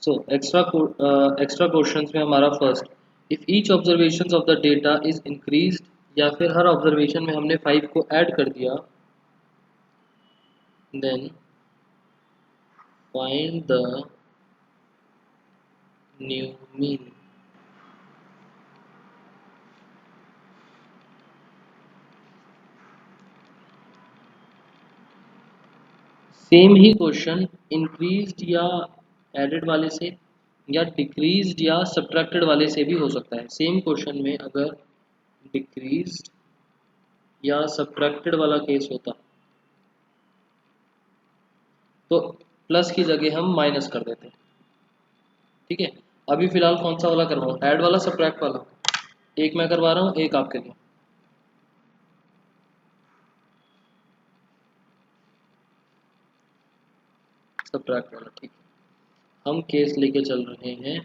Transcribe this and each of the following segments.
So extra questions में हमारा first, if each observation of the data is increased, या फिर हर ऑब्जर्वेशन में हमने 5 को ऐड कर दिया, then find the new mean. Same ही क्वेश्चन इंक्रीज्ड या एडेड वाले से, या डिक्रीज्ड या सब्ट्रैक्टेड वाले से भी हो सकता है। सेम क्वेश्चन में अगर डिक्रीज्ड या सब्ट्रैक्टेड वाला केस होता तो प्लस की जगह हम माइनस कर देते। ठीक है, अभी फिलहाल कौन सा वाला करवाऊँ, ऐड वाला सब्ट्रैक्ट वाला? एक मैं करवा रहा हूँ, एक आपके लिए। सब्ट्रैक्ट वाला, ठीक है। हम केस लेके चल रहे हैं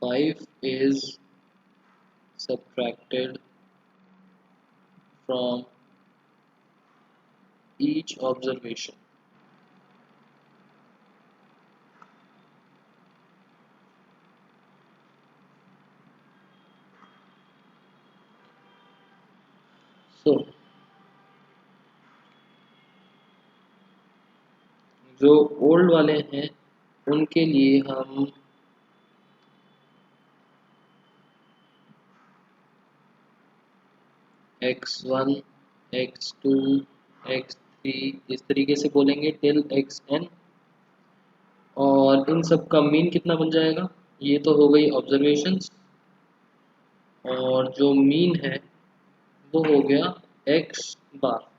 5 is subtracted from each observation। सो जो ओल्ड वाले हैं उनके लिए हम x1 x2 x3 इस तरीके से बोलेंगे टिल xn, और इन सब का मीन कितना बन जाएगा? ये तो हो गई ऑब्जर्वेशंस, और जो मीन है वो हो गया x बार।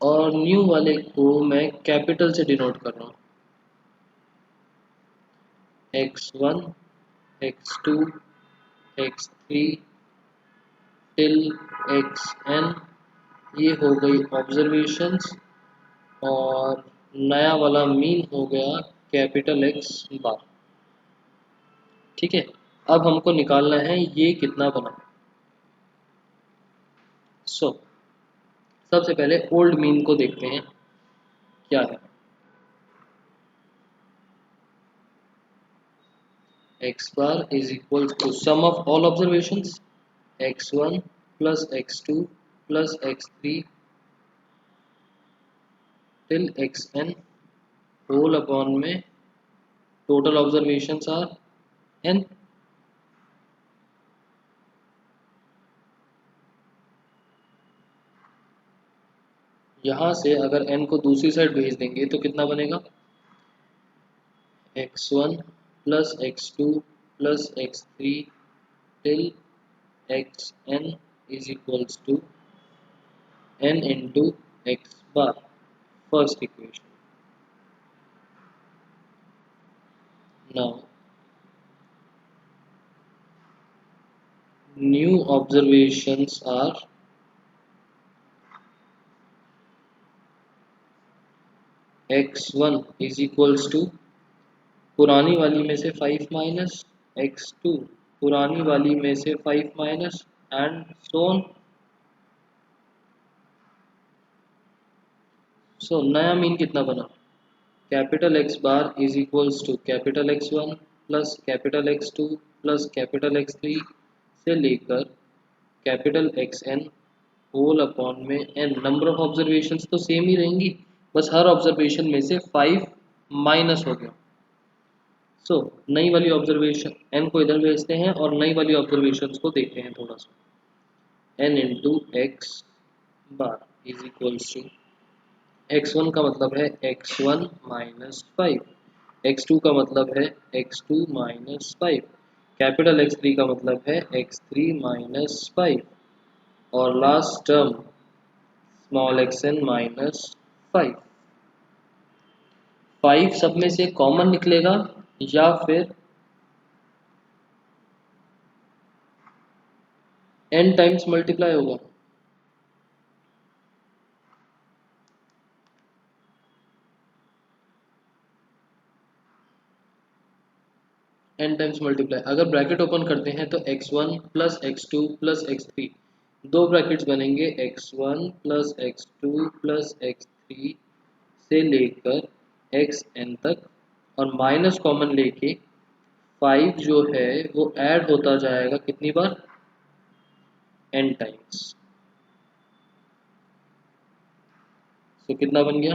और न्यू वाले को मैं कैपिटल से डिनोट कर रहा हूँ, x1 x2 x3 till xn। ये हो गई ऑब्जर्वेशंस, और नया वाला मीन हो गया कैपिटल X बार। ठीक है, अब हमको निकालना है ये कितना बना। सो सबसे पहले ओल्ड मीन को देखते हैं क्या है। x bar is equal to sum of all observations, x1 plus x2 plus x3 till xn whole upon में टोटल ऑब्जर्वेशंस आर n। यहाँ से अगर n को दूसरी साइड भेज देंगे तो कितना बनेगा? x1 plus x2 plus x3 till xn is equals to n into x bar, first equation। Now new observations are x1 is equals to पुरानी वाली में से 5 माइनस x2, पुरानी वाली में से 5 minus, and so on. So नया mean कितना बना? Capital X bar is equals to capital X1 plus capital X2 plus capital X3 से लेकर कैपिटल XN होल अपॉन में n। नंबर ऑफ ऑब्जर्वेशंस तो सेम ही रहेंगी, बस हर ऑब्जर्वेशन में से 5 माइनस हो गया। सो नई वाली ऑब्जर्वेशन n को इधर भेजते हैं और नई वाली ऑब्जर्वेशंस को देखते हैं थोड़ा सा। n into X bar is equals to x1 का मतलब है x1 माइनस 5, x2 का मतलब है x2 माइनस 5, कैपिटल x3 का मतलब है x3 माइनस 5, और last term small xn minus 5। 5 सब में से कॉमन निकलेगा या फिर n टाइम्स मल्टीप्लाई होगा? n times multiply. अगर ब्रैकेट ओपन करते हैं तो x1 plus x2 plus x3, दो ब्रैकेट्स बनेंगे x1 plus x2 plus x3 से लेकर xn तक, और माइनस कॉमन लेके 5 जो है वो ऐड होता जाएगा कितनी बार, n टाइम्स। तो कितना बन गया,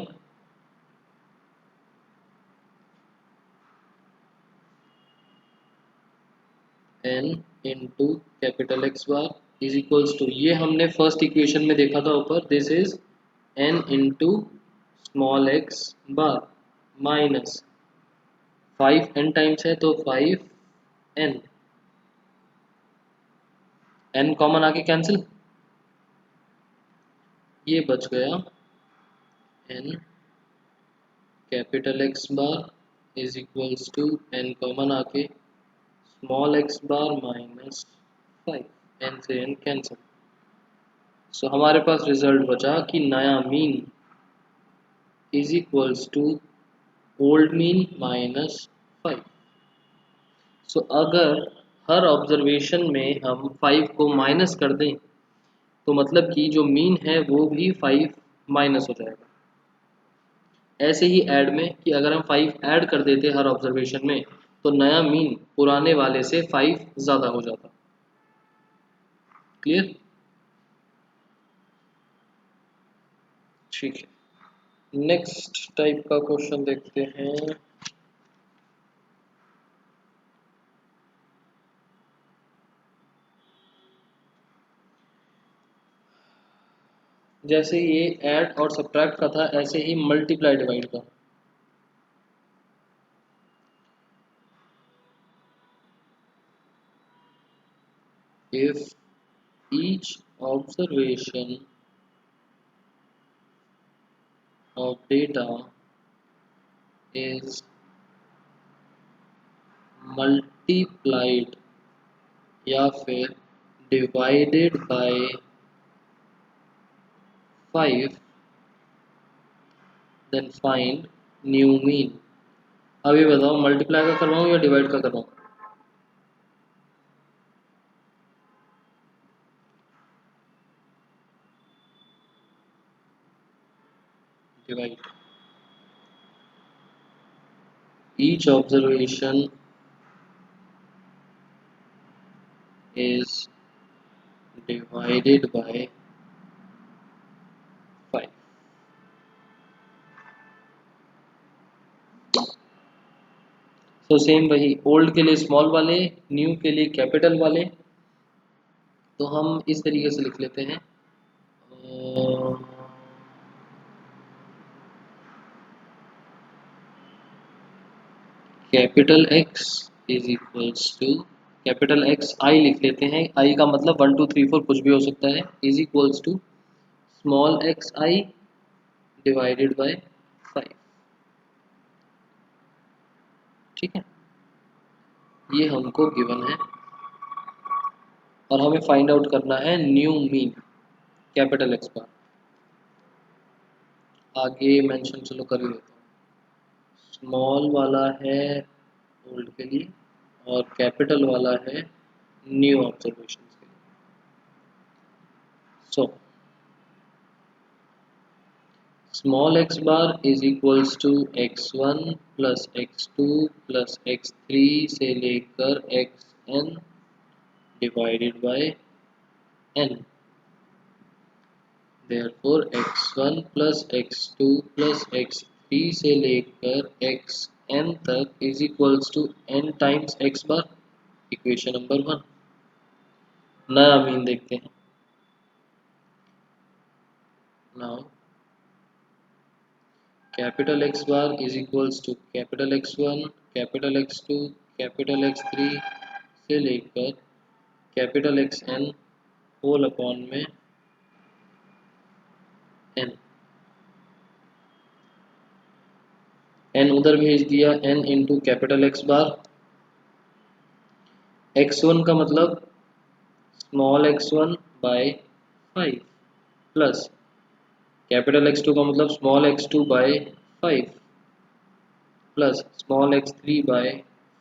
n into capital X bar is equals to, ये हमने फर्स्ट इक्वेशन में देखा था ऊपर, this is n into small X bar minus 5 n times है तो 5 n, n कॉमन आके कैंसिल, ये बच गया n capital X bar is equals to n common आके small X bar minus 5, n से n कैंसिल। सो हमारे पास रिजल्ट बचा कि नया mean is equals to old mean minus 5। So अगर हर ऑब्जर्वेशन में हम 5 को माइनस कर दें तो मतलब कि जो मीन है वो भी 5 माइनस हो जाएगा। ऐसे ही ऐड में कि अगर हम 5 ऐड कर देते हर ऑब्जर्वेशन में तो नया मीन पुराने वाले से 5 ज़्यादा हो जाता। क्लियर? ठीक है, नेक्स्ट टाइप का क्वेश्चन देखते हैं। जैसे ये ऐड और सब्ट्रैक्ट का था, ऐसे ही मल्टीप्लाई डिवाइड का। If each observation of data is multiplied या फिर divided by 5 then find new mean. अभी बताओ मल्टीप्लाई का करवाऊँ या डिवाइड का करवाऊँ? Divide. Each observation is divided by 5। तो सेम वही, ओल्ड के लिए स्मॉल वाले, न्यू के लिए कैपिटल वाले। तो हम इस तरीके से लिख लेते हैं, capital X is equals to, capital X i लिख लेते हैं, आई का मतलब 1 2 3 4 कुछ भी हो सकता है, is equals to small X I divided by 5। ठीक है, ये हमको गिवन है और हमें फाइंड आउट करना है न्यू मीन कैपिटल एक्स का। आगे मेंशन चलो कर ही देता हूँ। स्मॉल वाला है ओल्ड के लिए और कैपिटल वाला है न्यू ऑब्जर्वेशन के लिए। So small X bar is equals to x1 plus x2 plus x3 से लेकर xn divided by n। Therefore x1 plus x2 plus x3 से लेकर xn तक is equals to n times x bar. Equation number 1। नया mean देखते हैं। Now capital X bar is equals to capital X1 capital X2 capital X3 से लेकर capital XN whole upon में n। n उधर भेज दिया, n इंटू कैपिटल X बार। x1 का मतलब small x1 bye 5 plus capital x2 का मतलब small x2 by 5 plus small x3 by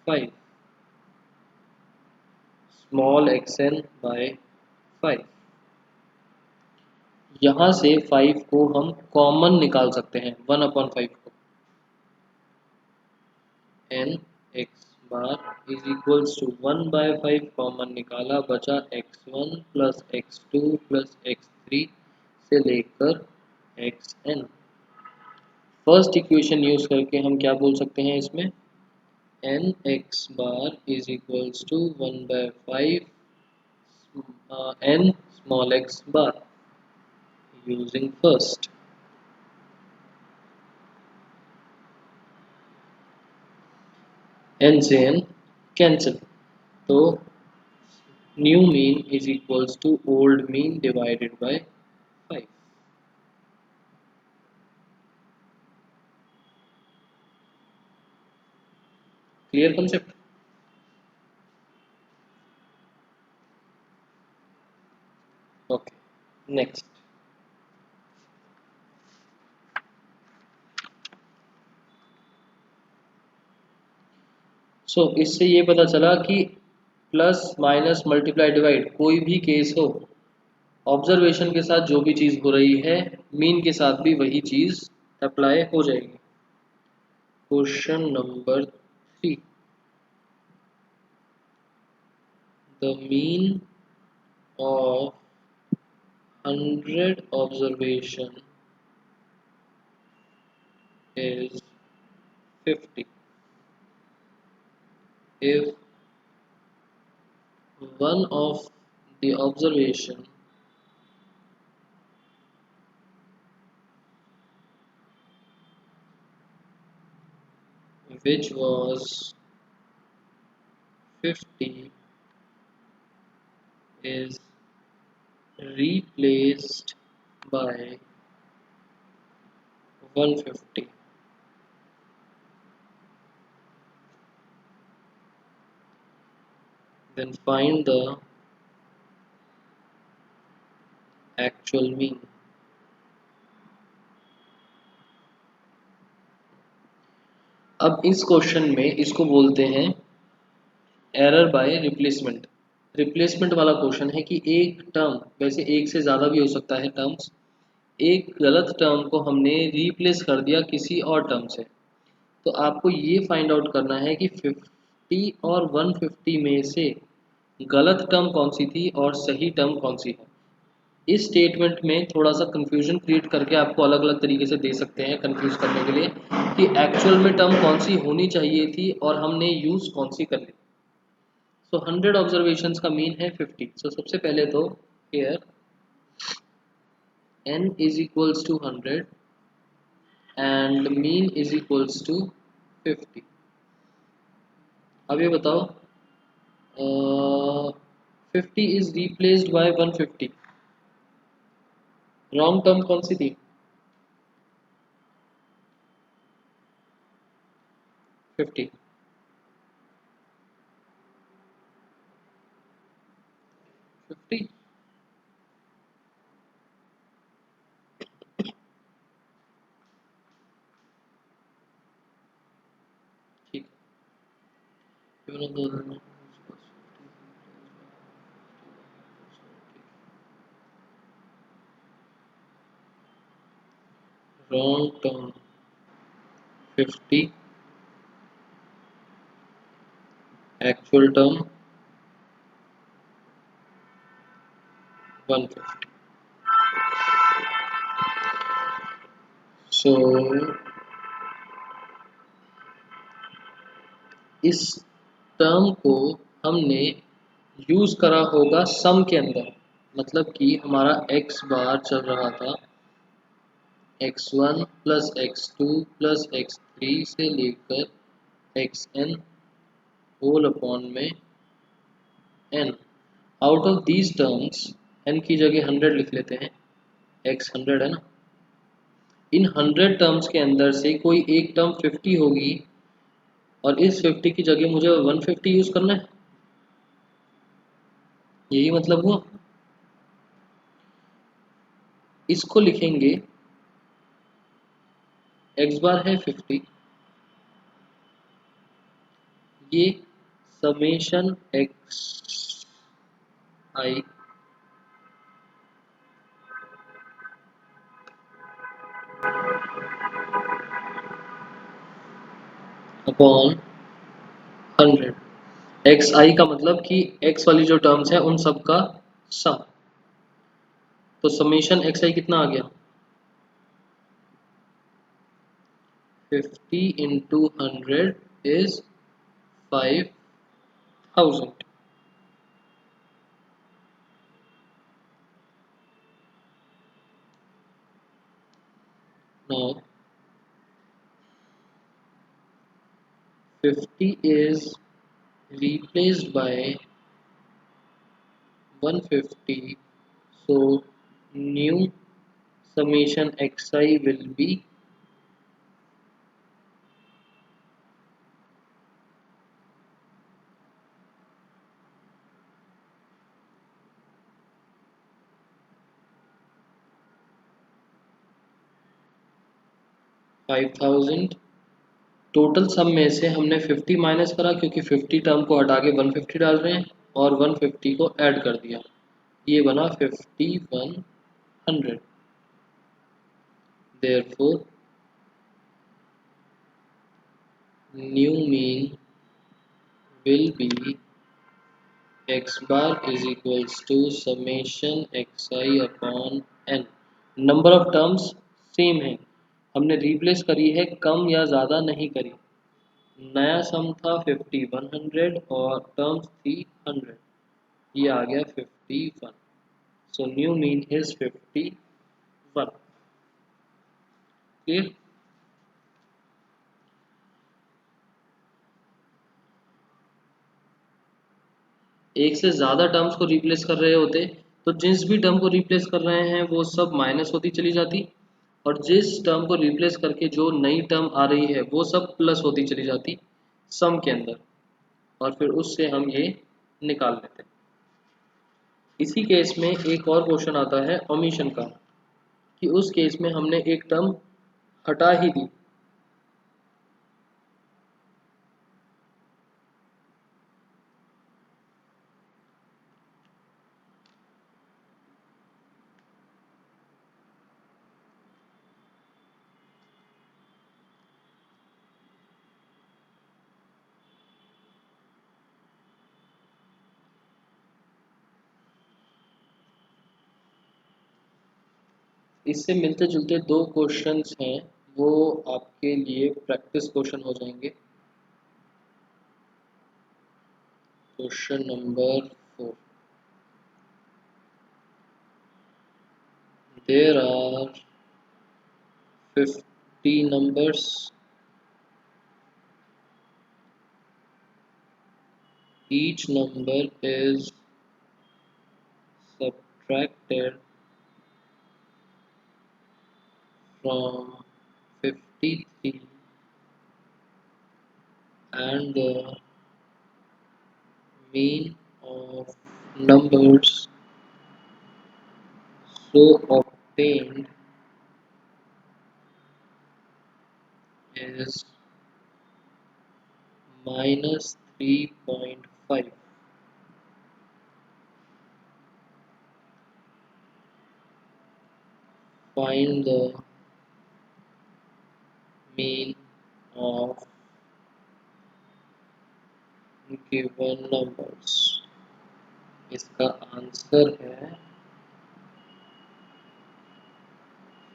5 small xn by 5। यहाँ से 5 को हम कॉमन निकाल सकते हैं, 1/5 को। N X bar is equals to 1/5 common निकाला, बचा x1 plus x2 plus x3 से लेकर xn। फर्स्ट इक्वेशन यूज करके हम क्या बोल सकते हैं इसमें, N X bar is equals to 1/5 n small x bar using first n से n कैंसिल, तो new mean is equals to old mean divided by 5। Clear concept? Okay, next. So इससे ये पता चला कि प्लस माइनस मल्टीप्लाई डिवाइड कोई भी case हो, ऑब्जर्वेशन के साथ जो भी चीज़ हो रही है मीन के साथ भी वही चीज़ अप्लाई हो जाएगी। Question number 3, the mean of 100 observation is 50 if one of the observation which was 50 is replaced by 150, then find the actual mean। अब इस क्वेश्चन में इसको बोलते हैं एरर बाय रिप्लेसमेंट। रिप्लेसमेंट वाला क्वेश्चन है कि एक टर्म, वैसे एक से ज़्यादा भी हो सकता है टर्म्स, एक गलत टर्म को हमने रिप्लेस कर दिया किसी और टर्म से। तो आपको ये फाइंड आउट करना है कि 50 और 150 में से गलत टर्म कौन सी थी और सही टर्म कौन सी है। इस स्टेटमेंट में थोड़ा सा कंफ्यूजन क्रिएट करके आपको अलग अलग तरीके से दे सकते हैं कंफ्यूज करने के लिए कि एक्चुअल में टर्म कौन सी होनी चाहिए थी और हमने यूज कौन सी कर ली। सो 100 ऑब्जर्वेशंस का मीन है 50। सो सबसे पहले तो here n is equals to 100 and mean is equals to 50। अब ये बताओ 50 is replaced by 150, wrong term कौन सी थी? 50। 50 ठीक है, रॉन्ग टर्म 50, एक्चुअल टर्म 150। सो इस टर्म को हमने यूज करा होगा सम के अंदर, मतलब कि हमारा x बार चल रहा था x1 plus x2 plus x3 से लेकर xn होल अपॉन में n। Out of these terms n की जगह 100 लिख लेते हैं, x 100 है ना। इन 100 टर्म्स के अंदर से कोई एक टर्म 50 होगी और इस 50 की जगह मुझे 150 यूज करना है, यही मतलब हुआ। इसको लिखेंगे x बार है 50, ये summation x i upon 100। X i का मतलब कि एक्स वाली जो टर्म्स है उन सब का सम। तो समेशन एक्स आई कितना आ गया, 50 into 100 is 5000। Now 50 is replaced by 150, so new summation xi will be 5000। Total sum में से हमने 50 माइनस करा क्योंकि 50 टर्म को हटा के 150 डाल रहे हैं, और 150 को ऐड कर दिया, ये बना 5100। Therefore new mean will be x bar is equals to summation xi upon n। Number of terms same है, हमने रिप्लेस करी है, कम या ज़्यादा नहीं करी। नया सम था 50 100 और टर्म्स थी 100, ये आ गया 51। So new mean is 51। Clear. एक से ज़्यादा टर्म्स को रिप्लेस कर रहे होते तो जिस भी टर्म को रिप्लेस कर रहे हैं वो सब माइनस होती चली जाती, और जिस टर्म को रिप्लेस करके जो नई टर्म आ रही है वो सब प्लस होती चली जाती सम के अंदर, और फिर उससे हम ये निकाल लेते। इसी केस में एक और क्वेश्चन आता है ओमिशन का, कि उस केस में हमने एक टर्म हटा ही दी। इससे मिलते जुलते दो क्वेश्चंस हैं, वो आपके लिए प्रैक्टिस क्वेश्चन हो जाएंगे। Question number 4, there are 50 numbers, each number is subtracted from 53 and the mean of numbers so obtained is minus 3.5। Find the mean of given numbers। इसका आंसर है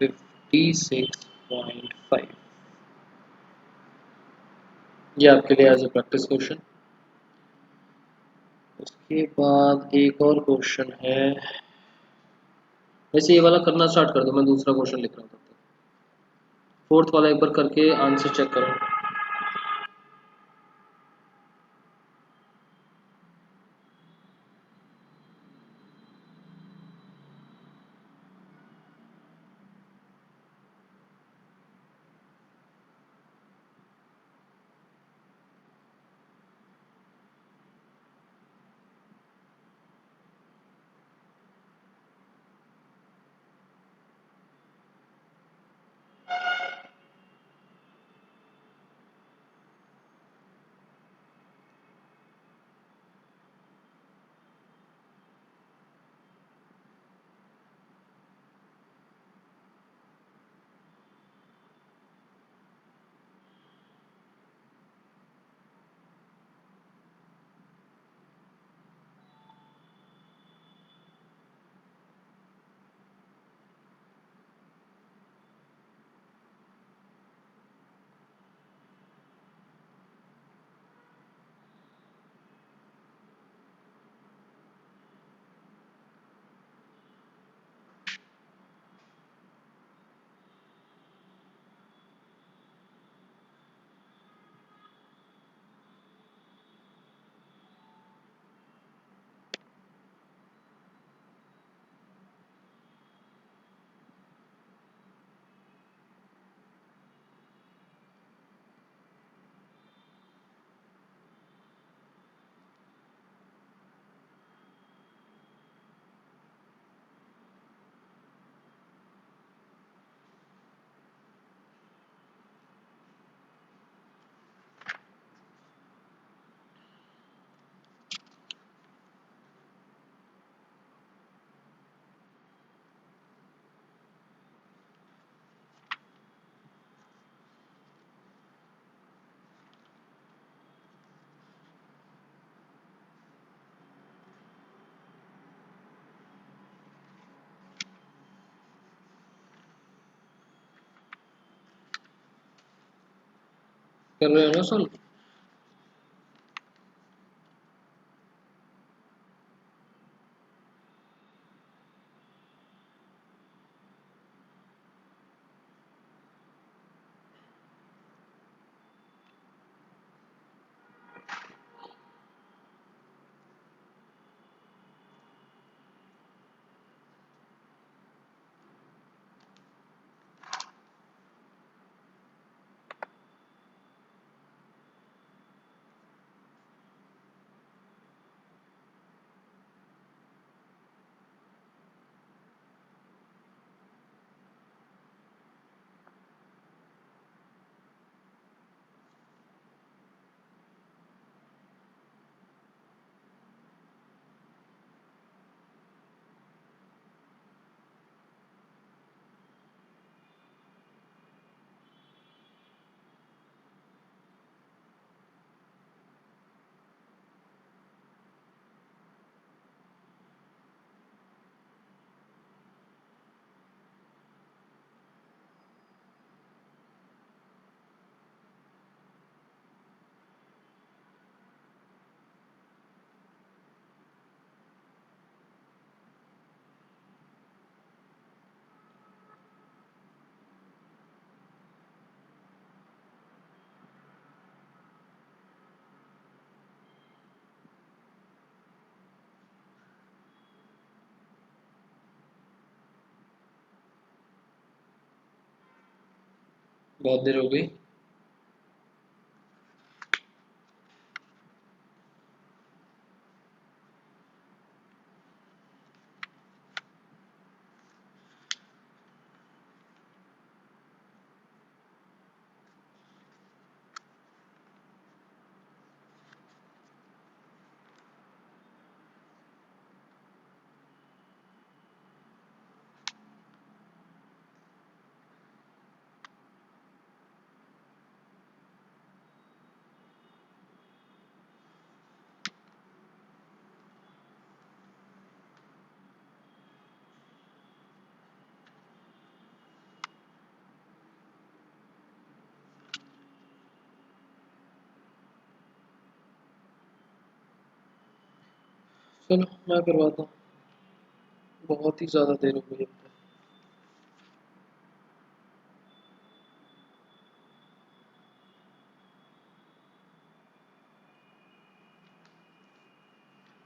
56.5। ये आपके लिए एज ए प्रैक्टिस क्वेश्चन। उसके बाद एक और क्वेश्चन है, वैसे ये वाला करना स्टार्ट कर दो, मैं दूसरा क्वेश्चन लिख रहा हूँ तब तक। फोर्थ वाला एक बार करके आंसर चेक करो। कर रहे हो ना सॉल्व? बहुत देर हो गई। चलो मैं करवाता हूँ, बहुत ही ज़्यादा देर हो गई अब तो।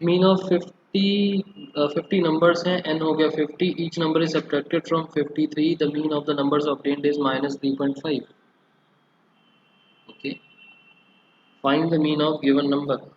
मीन ऑफ 50 नंबर्स हैं, n हो गया 50, each number is subtracted from 53, the mean of the numbers obtained is -3.5। Okay, find the mean of given number.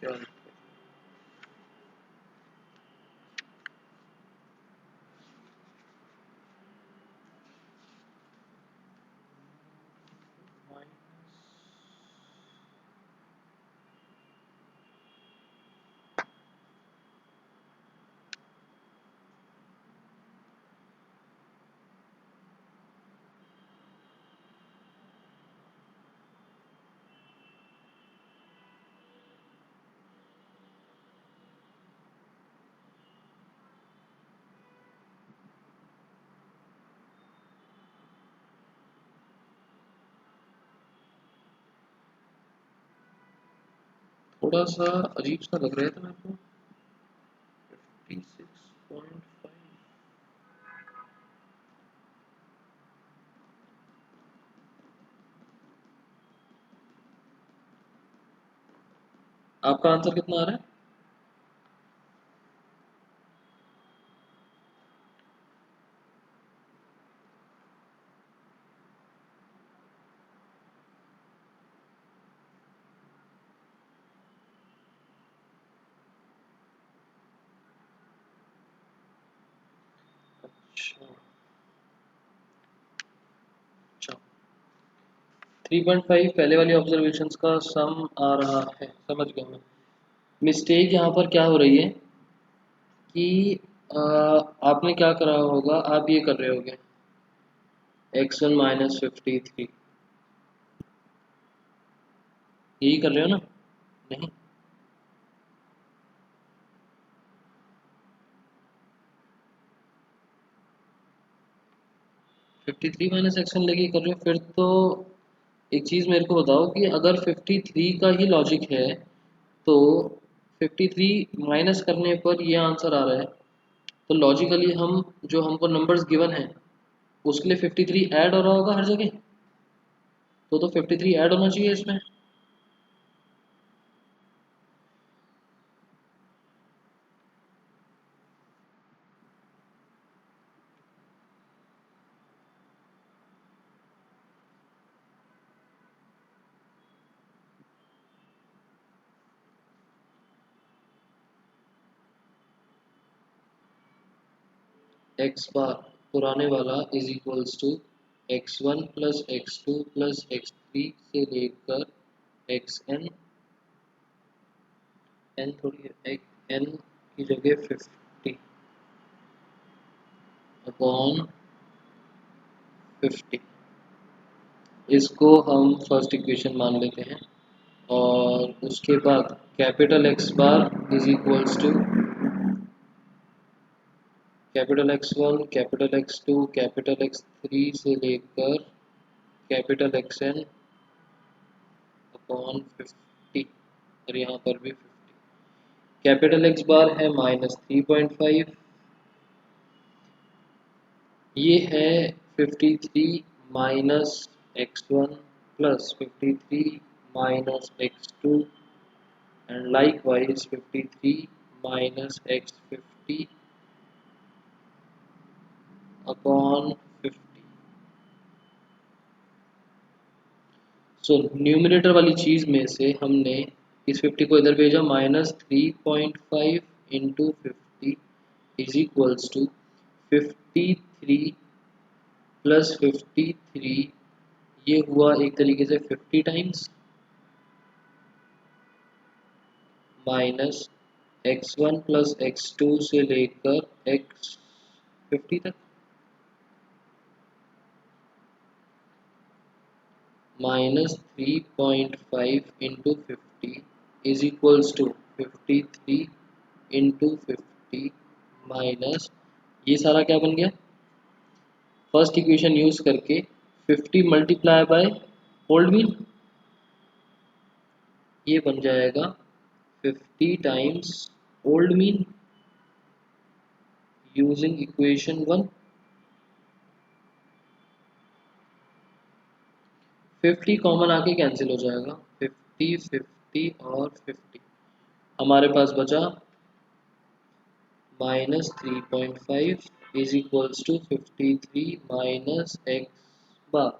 क्या थोड़ा सा अजीब सा लग रहा है था मेरे को। 56.5। आपका आंसर कितना आ रहा है? अच्छा अच्छा, 3.5 पहले वाली ऑब्जर्वेशंस का सम आ रहा है, समझ गया मैं। मिस्टेक यहाँ पर क्या हो रही है कि आपने क्या करा होगा, आप ये कर रहे होगे x1 माइनस 53, यही कर रहे हो ना? नहीं, 53 माइनस x1 लेके कर रहे हो, फिर तो एक चीज़ मेरे को बताओ कि अगर 53 का ही लॉजिक है तो 53 माइनस करने पर ये आंसर आ रहा है, तो लॉजिकली हम जो हमको नंबर्स गिवन है उसके लिए 53 ऐड हो रहा होगा हर जगह, तो 53 ऐड होना चाहिए इसमें। एक्स बार पुराने वाला is equals to x1 plus x2 plus x3 से लेकर xn, n थोड़ी है, n की जगह 50 अपॉन 50, इसको हम फर्स्ट इक्वेशन मान लेते हैं। और उसके बाद capital X bar is equals to capital x1 capital x2 capital x3 से लेकर कैपिटल xn अपॉन 50, और यहाँ पर भी 50। कैपिटल एक्स बार है -3.5, ये है 53 minus x1 plus 53 minus x2 and likewise 53 minus x50 upon 50। So numerator वाली चीज़ में से हमने इस 50 को इधर भेजा, -3.5 into 50 is equals to 53 plus 53, ये हुआ एक तरीके से 50 times, minus x1 plus x2 से लेकर x50 तक, -3.5 into 50 is equals to 53 into 50 minus, ये सारा क्या बन गया, फर्स्ट इक्वेशन यूज करके 50 मल्टीप्लाई बाय ओल्ड मीन, ये बन जाएगा 50 times old mean using equation 1। 50 common आके कैंसिल हो जाएगा, 50 50 और 50, हमारे पास बचा -3.5 is equals to 53 minus X bar,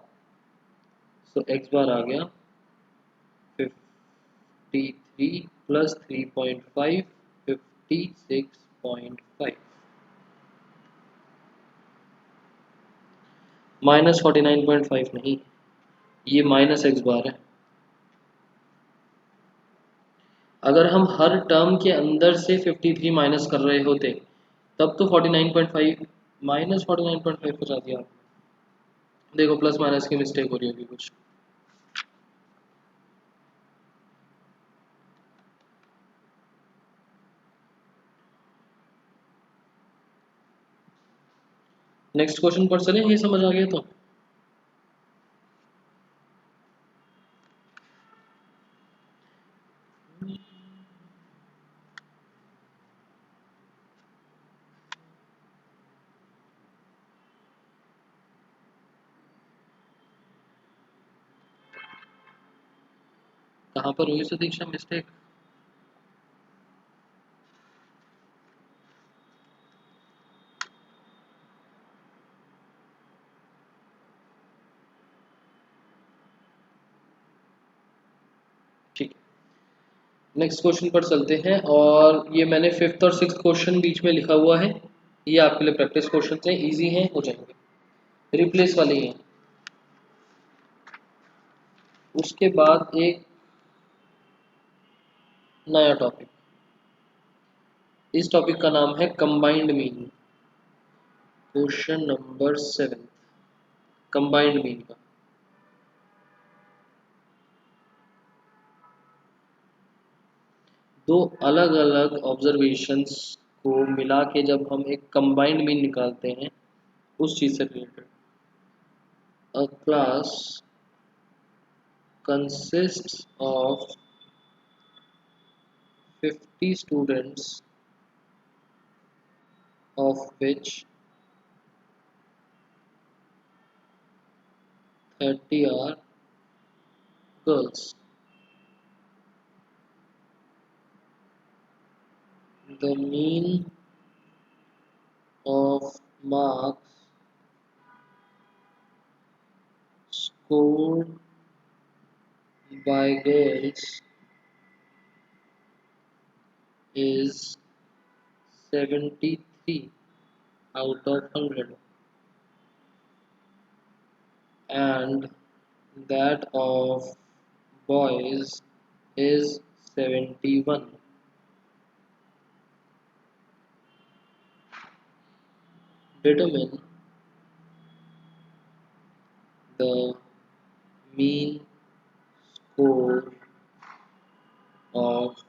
so X bar आ गया 53 प्लस 3.5 56.5, -49.5 नहीं, ये माइनस एक्स बार है। अगर हम हर टर्म के अंदर से 53 माइनस कर रहे होते तब तो 49.5 -49.5 बचा दिया। देखो प्लस माइनस की मिस्टेक हो रही होगी कुछ। नेक्स्ट क्वेश्चन पर चलें, ये समझ आ गया तो। कहाँ पर हुई सतीक्षा मिस्टेक? ठीक है, नेक्स्ट क्वेश्चन पर चलते हैं। और ये मैंने फिफ्थ और सिक्स क्वेश्चन बीच में लिखा हुआ है, ये आपके लिए प्रैक्टिस क्वेश्चन हैं, इजी हैं, हो जाएंगे, रिप्लेस वाले ही हैं। उसके बाद एक नया टॉपिक, इस टॉपिक का नाम है combined mean. Question number 7 combined mean का। दो अलग अलग ऑब्जर्वेशंस को मिला के जब हम एक कंबाइंड मीन निकालते हैं उस चीज से related. A class consists of 50 students, of which 30 are girls. The mean of marks scored by girls is 73 out of 100, and that of boys is 71. Determine the mean score of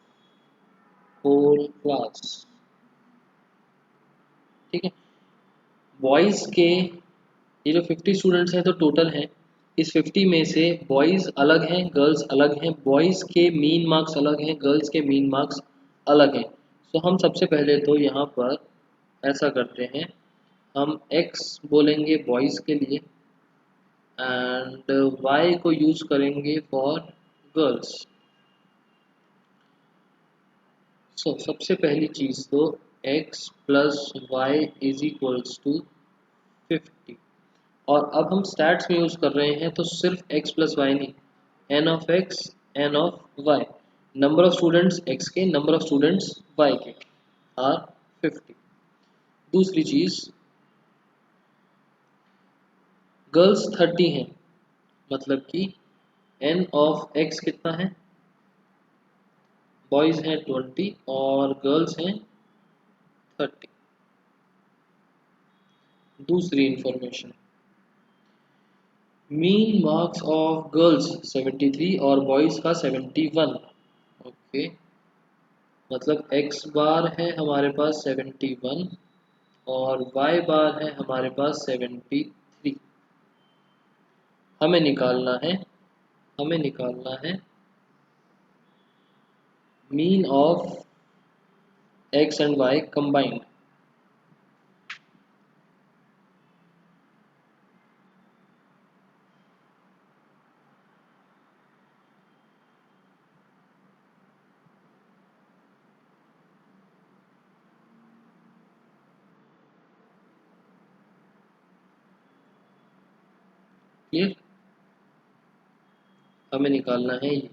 whole class। ठीक है, boys के ये जो 50 students हैं तो total हैं। इस 50 में से बॉयज अलग हैं, गर्ल्स अलग हैं। बॉयज के मीन मार्क्स अलग हैं, गर्ल्स के मीन मार्क्स अलग हैं। तो हम सबसे पहले तो यहाँ पर ऐसा करते हैं, हम x बोलेंगे बॉयज के लिए एंड y को यूज करेंगे फॉर गर्ल्स। सबसे पहली चीज तो x plus Y is equals to 50। और अब हम स्टैट्स में यूज कर रहे हैं तो सिर्फ x प्लस वाई नहीं, n of x n of y, number of students x के नंबर ऑफ स्टूडेंट्स y के आर 50। दूसरी चीज गर्ल्स 30 हैं, मतलब कि n ऑफ x कितना है, बॉयज हैं 20 और गर्ल्स हैं 30। दूसरी information, mean marks of girls 73 और बॉयज का 71। ओके, मतलब x बार है हमारे पास 71 और y बार है हमारे पास 73। हमें निकालना है, हमें निकालना है mean of x and y combined. Clear, हमें निकालना है ये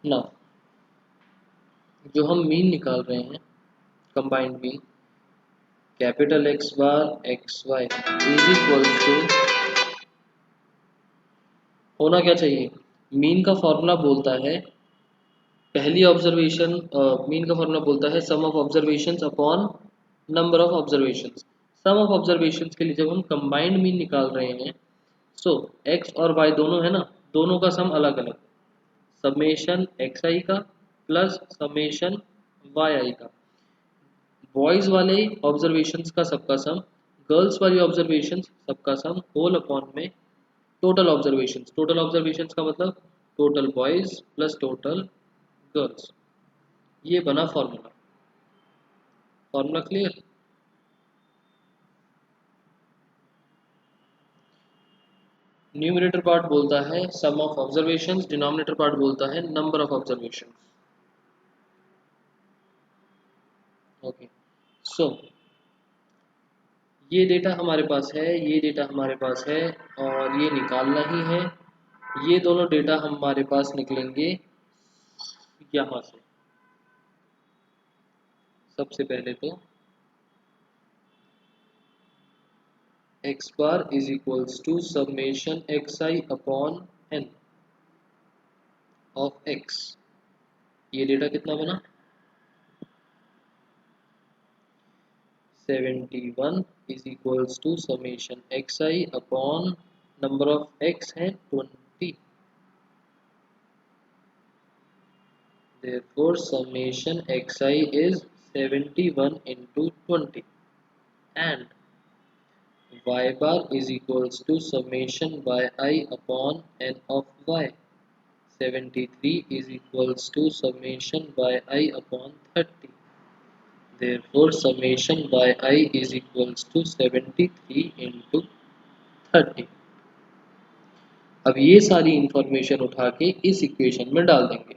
ना। जो हम मीन निकाल रहे हैं combined mean, capital X bar X Y is equal to, होना क्या चाहिए, मीन का फॉर्मूला बोलता है पहली ऑब्जर्वेशन, मीन का फॉर्मूला बोलता है sum of observations upon number of observations. Sum of observations के लिए जब हम कंबाइंड मीन निकाल रहे हैं सो x और y दोनों है ना, दोनों का सम अलग अलग, समेशन एक्स आई का प्लस समेशन वाई आई का। बॉयज वाले ऑब्जर्वेशंस का सबका सम, गर्ल्स वाली ऑब्जर्वेशंस सबका सम होल अपॉन में टोटल ऑब्जर्वेशंस। टोटल ऑब्जर्वेशंस का मतलब total boys plus total girls. ये बना formula. Formula clear. Numerator part बोलता है sum of observations, denominator part बोलता है नंबर ऑफ ऑब्जर्वेशंस। ओके, सो ये डेटा हमारे पास है, ये डेटा हमारे पास है और ये निकालना ही है। ये दोनों डेटा हमारे पास निकलेंगे यहाँ से। सबसे पहले तो x bar is equals to summation X I upon N of x। ये डेटा कितना बना 71 is equals to summation X I upon number of X है 20। therefore summation xi is 71 into 20 and y bar is equals to summation yi upon n of y 73 is equals to summation yi upon 30। therefore summation yi is equals to 73 into 30। अब ये सारी information उठा के इस equation में डाल देंगे।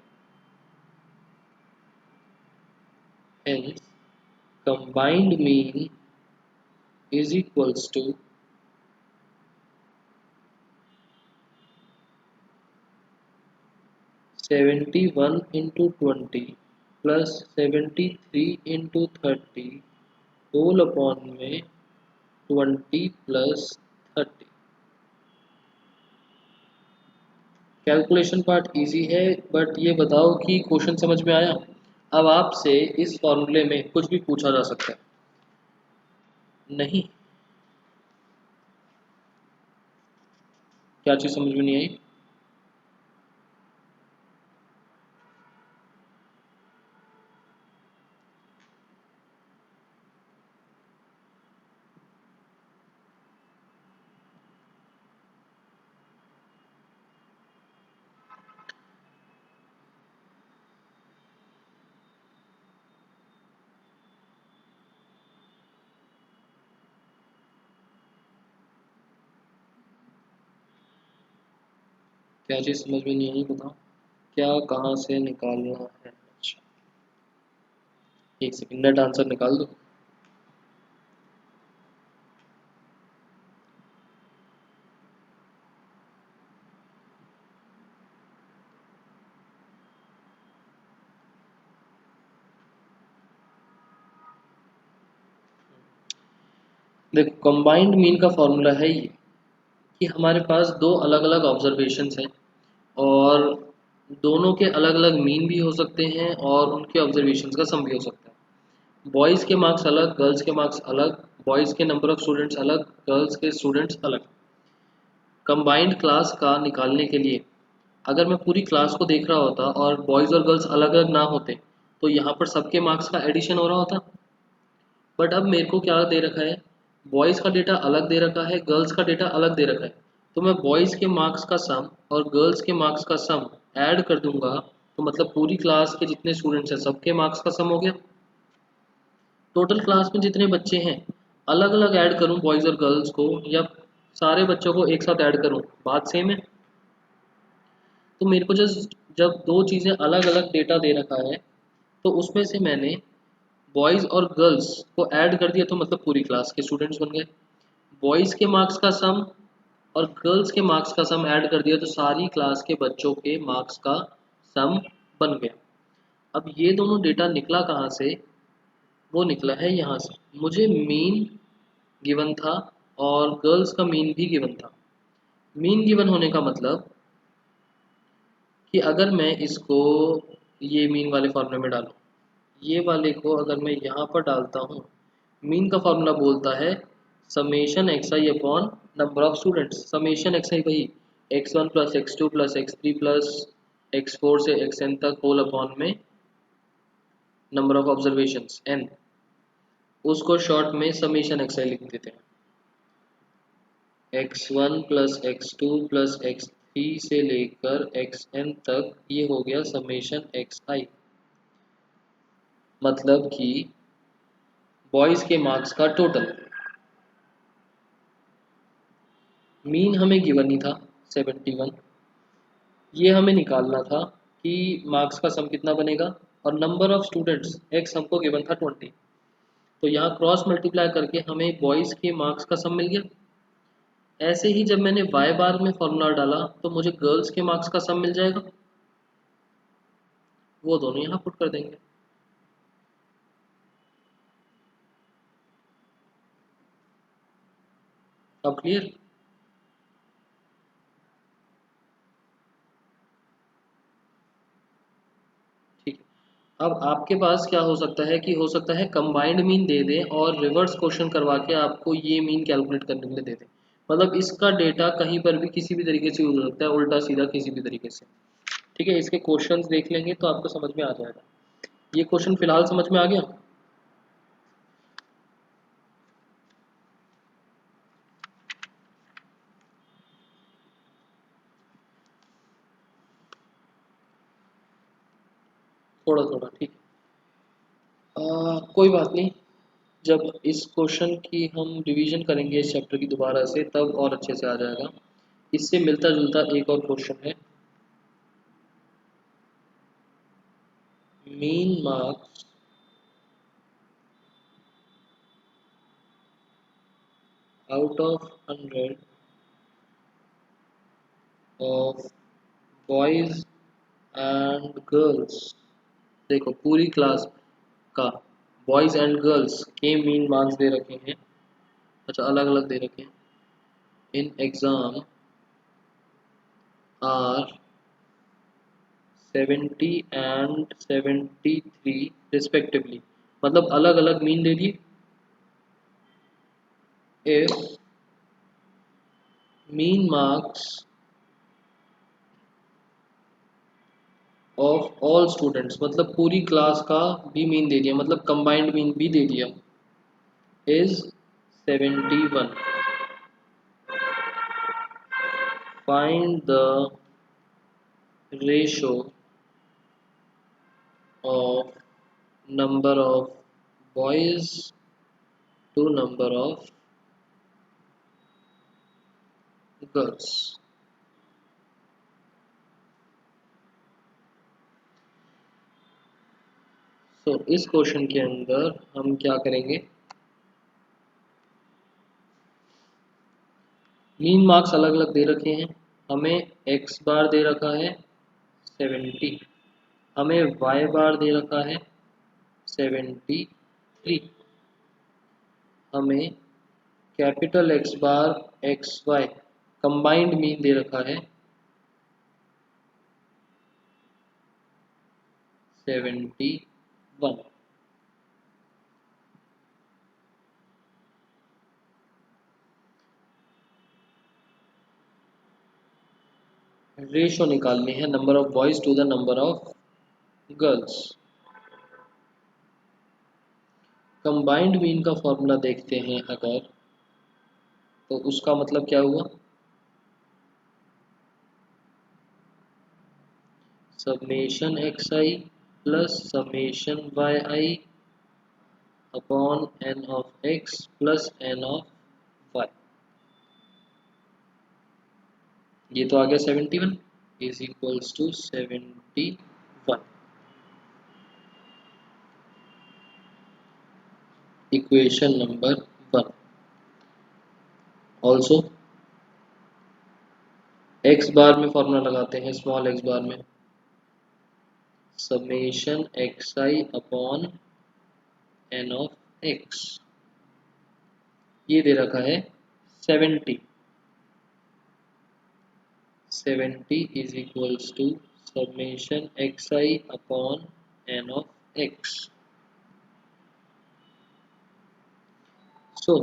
hence combined mean is equals to 71 into 20 plus 73 into 30 whole upon में 20 प्लस 30। कैलकुलेशन पार्ट इजी है, बट ये बताओ कि क्वेश्चन समझ में आया। अब आपसे इस फॉर्मूले में कुछ भी पूछा जा सकता है। नहीं, क्या चीज़ समझ में नहीं आई? क्या चीज़ समझ में नहीं आई बताओ, क्या कहाँ से निकालना है? अच्छा, एक सेकंड, नेट आंसर निकाल दो। देखो, कंबाइंड मीन का फॉर्मूला है ये कि हमारे पास दो अलग अलग ऑब्जर्वेशंस हैं और दोनों के अलग अलग मीन भी हो सकते हैं और उनके ऑब्जर्वेशंस का सम भी हो सकता है। बॉयज़ के मार्क्स अलग, गर्ल्स के मार्क्स अलग, बॉयज़ के नंबर ऑफ स्टूडेंट्स अलग, गर्ल्स के स्टूडेंट्स अलग। कंबाइंड क्लास का निकालने के लिए अगर मैं पूरी क्लास को देख रहा होता और बॉयज़ और गर्ल्स अलग अलग ना होते तो यहाँ पर सबके मार्क्स का एडिशन हो रहा होता। बट अब मेरे को क्या दे रखा है, बॉयज़ का डेटा अलग दे रखा है, गर्ल्स का डेटा अलग दे रखा है। तो मैं बॉयज़ के मार्क्स का सम और गर्ल्स के मार्क्स का सम ऐड कर दूंगा तो मतलब पूरी क्लास के जितने स्टूडेंट्स हैं सबके मार्क्स का सम हो गया। टोटल क्लास में जितने बच्चे हैं अलग अलग ऐड करूं बॉयज़ और गर्ल्स को या सारे बच्चों को एक साथ ऐड करूं, बात सेम है। तो मेरे को जस्ट जब दो चीज़ें अलग अलग डेटा दे रखा है तो उसमें से मैंने बॉयज़ और गर्ल्स को ऐड कर दिया तो मतलब पूरी क्लास के स्टूडेंट्स बन गए। बॉयज़ के मार्क्स का सम और गर्ल्स के मार्क्स का सम ऐड कर दिया तो सारी क्लास के बच्चों के मार्क्स का सम बन गया। अब ये दोनों डेटा निकला कहाँ से? वो निकला है यहाँ से। मुझे मीन गिवन था और गर्ल्स का मीन भी गिवन था। मीन गिवन होने का मतलब कि अगर मैं इसको ये मीन वाले फॉर्मूले में डालूं, ये वाले को अगर मैं यहाँ पर डालता हूँ, मीन का फॉर्मूला बोलता है summation X I upon number of students. Summation X I वही x1 plus x2 plus x3 plus x4 से xn तक होल अपॉन में नंबर ऑफ ऑब्जर्वेशंस n, उसको शॉर्ट में समेशन एक्स आई लिख देते हैं। x1 plus x2 plus x3 से लेकर xn तक ये हो गया समेशन एक्स आई। मतलब कि बॉयज़ के मार्क्स का टोटल। मीन हमें गिवन ही था 71, ये हमें निकालना था कि मार्क्स का सम कितना बनेगा और नंबर ऑफ स्टूडेंट्स एक्स हमको गिवन था 20। तो यहाँ क्रॉस मल्टीप्लाई करके हमें बॉयज़ के मार्क्स का सम मिल गया। ऐसे ही जब मैंने वाई बार में फॉर्मूला डाला तो मुझे गर्ल्स के मार्क्स का सम मिल जाएगा, वो दोनों यहाँ पुट कर देंगे। अब क्लियर? ठीक है। अब आपके पास क्या हो सकता है कि हो सकता है कंबाइंड मीन दे दें और रिवर्स क्वेश्चन करवा के आपको ये मीन कैलकुलेट करने के लिए दे दें। मतलब इसका डेटा कहीं पर भी किसी भी तरीके से यूज हो सकता है, उल्टा सीधा किसी भी तरीके से। ठीक है, इसके क्वेश्चंस देख लेंगे तो आपको समझ में आ जाएगा। ये क्वेश्चन फिलहाल समझ में आ गया। थोड़ा थोड़ा ठीक है, कोई बात नहीं। जब इस क्वेश्चन की हम रिवीजन करेंगे इस चैप्टर की दोबारा से तब और अच्छे से आ जाएगा। इससे मिलता जुलता एक और क्वेश्चन है। Mean marks out of 100 of boys and girls. देखो पूरी क्लास का बॉयज एंड गर्ल्स के मीन मार्क्स दे रखे हैं। अच्छा, अलग अलग दे रखे हैं। In exam are 70 and 73 respectively. मतलब अलग अलग मीन दे दिए। If mean marks of all students, मतलब पूरी क्लास का भी मीन दे दिया, मतलब कंबाइंड मीन भी दे दिया, is 71। Find the ratio of number of boys to number of girls। तो इस क्वेश्चन के अंदर हम क्या करेंगे, मीन मार्क्स अलग अलग दे रखे हैं। हमें x बार दे रखा है 70, हमें y बार दे रखा है 73, हमें capital X bar X Y combined mean दे रखा है 71। रेशो निकालनी है number of boys to the number of girls. Combined mean का फॉर्मूला देखते हैं अगर, तो उसका मतलब क्या हुआ, summation X I plus summation Y I upon N of X plus N of Y. ये तो आ गया 71 is equals to 71। Equation number 1। Also X bar में फॉर्मूला लगाते हैं, स्मॉल एक्स बार में summation X I upon N of X. ये दे रखा है 70। 70 is equals to summation xi upon n of x। So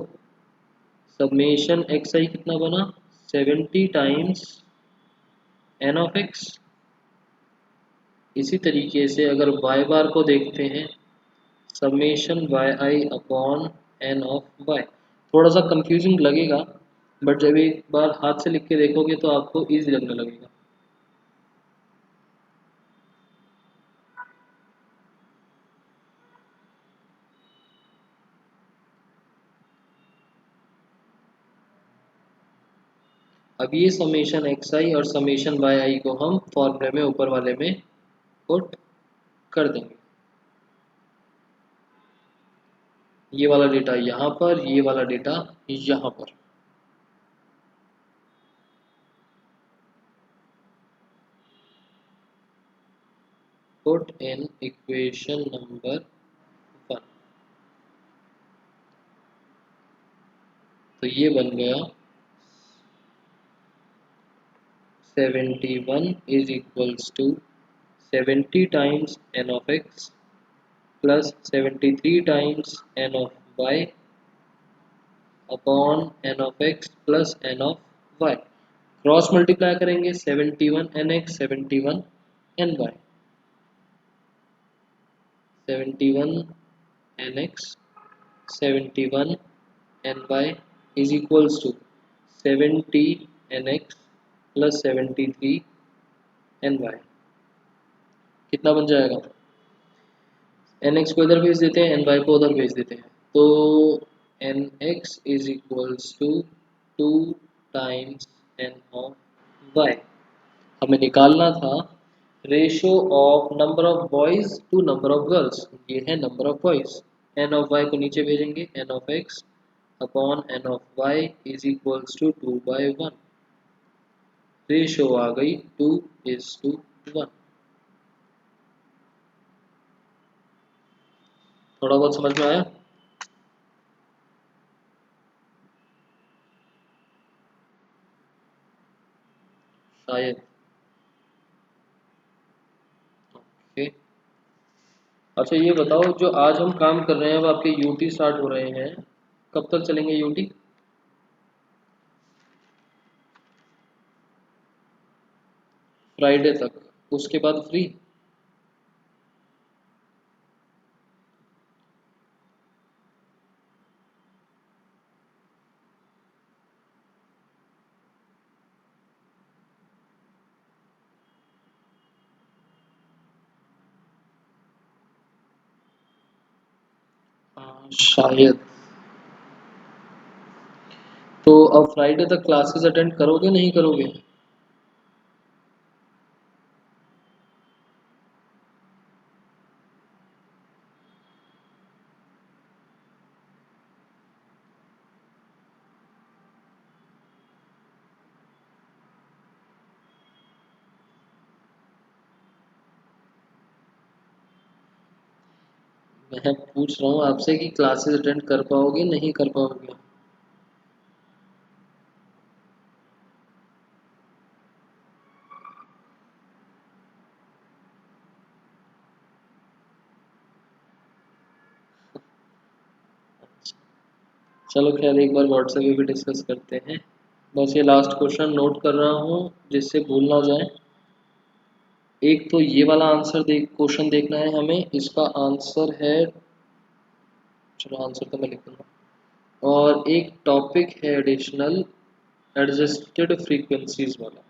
summation xi कितना बना, 70 टाइम्स n of x। इसी तरीके से अगर y बार को देखते हैं, summation yi upon n of y। थोड़ा सा कंफ्यूजिंग लगेगा बट जब एक बार हाथ से लिख के देखोगे तो आपको इजी लगने लगेगा। अब ये समेशन एक्स आई और समेशन वाई आई को हम फॉर्मूले में ऊपर वाले में पुट कर देंगे। ये वाला डेटा यहाँ पर, ये वाला डेटा यहाँ पर। Put in equation number 1। तो ये बन गया 71 is equals to 70 times N of X plus 73 times N of Y upon N of X plus N of Y. Cross multiply करेंगे 71 N X 71 N Y, 71 N X 71 N Y is equals to 70 N X plus 73 N Y. कितना बन जाएगा? N x को इधर भेज देते हैं, N Y को उधर भेज देते हैं, तो N X is equals to 2 times N of Y. हमें निकालना था ratio of number of boys to number of girls, ये है number of boys. N of Y को नीचे भेजेंगे, N of X upon N of Y is equals to 2/1। Ratio आ गई 2:1। थोड़ा बहुत समझ में आया? शायद। ओके, अच्छा ये बताओ, जो आज हम काम कर रहे हैं अब आपके यूटी स्टार्ट हो रहे हैं, कब तक चलेंगे यूटी? फ्राइडे तक, उसके बाद फ्री? शायद। तो अब फ्राइडे तक क्लासेस अटेंड करोगे नहीं करोगे? मैं पूछ रहा हूँ आपसे कि क्लासेस अटेंड कर पाओगे नहीं कर पाओगे? चलो खैर, एक बार व्हाट्सएप पे भी डिस्कस करते हैं। बस ये लास्ट क्वेश्चन नोट कर रहा हूँ जिससे भूल ना जाए। एक तो ये वाला आंसर क्वेश्चन देखना है हमें, इसका आंसर है, चलो आंसर तो मैं लिख दूंगा। और एक टॉपिक है एडिशनल, एडजस्टेड फ्रीक्वेंसीज वाला।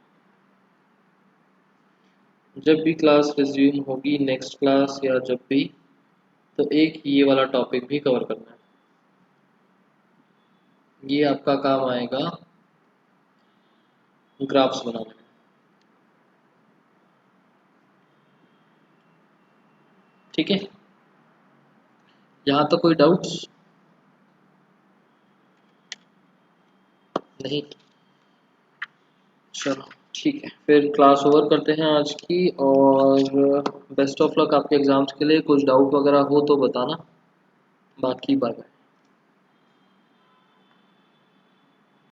जब भी क्लास रिज्यूम होगी नेक्स्ट क्लास या जब भी, तो एक ये वाला टॉपिक भी कवर करना है। ये आपका काम आएगा ग्राफ्स बनाने में। ठीक है, यहाँ तक कोई डाउट्स? नहीं? चलो ठीक है, फिर क्लास ओवर करते हैं आज की, और बेस्ट ऑफ लक आपके एग्ज़ाम्स के लिए। कुछ डाउट वगैरह हो तो बताना, बाकी बाय बाय।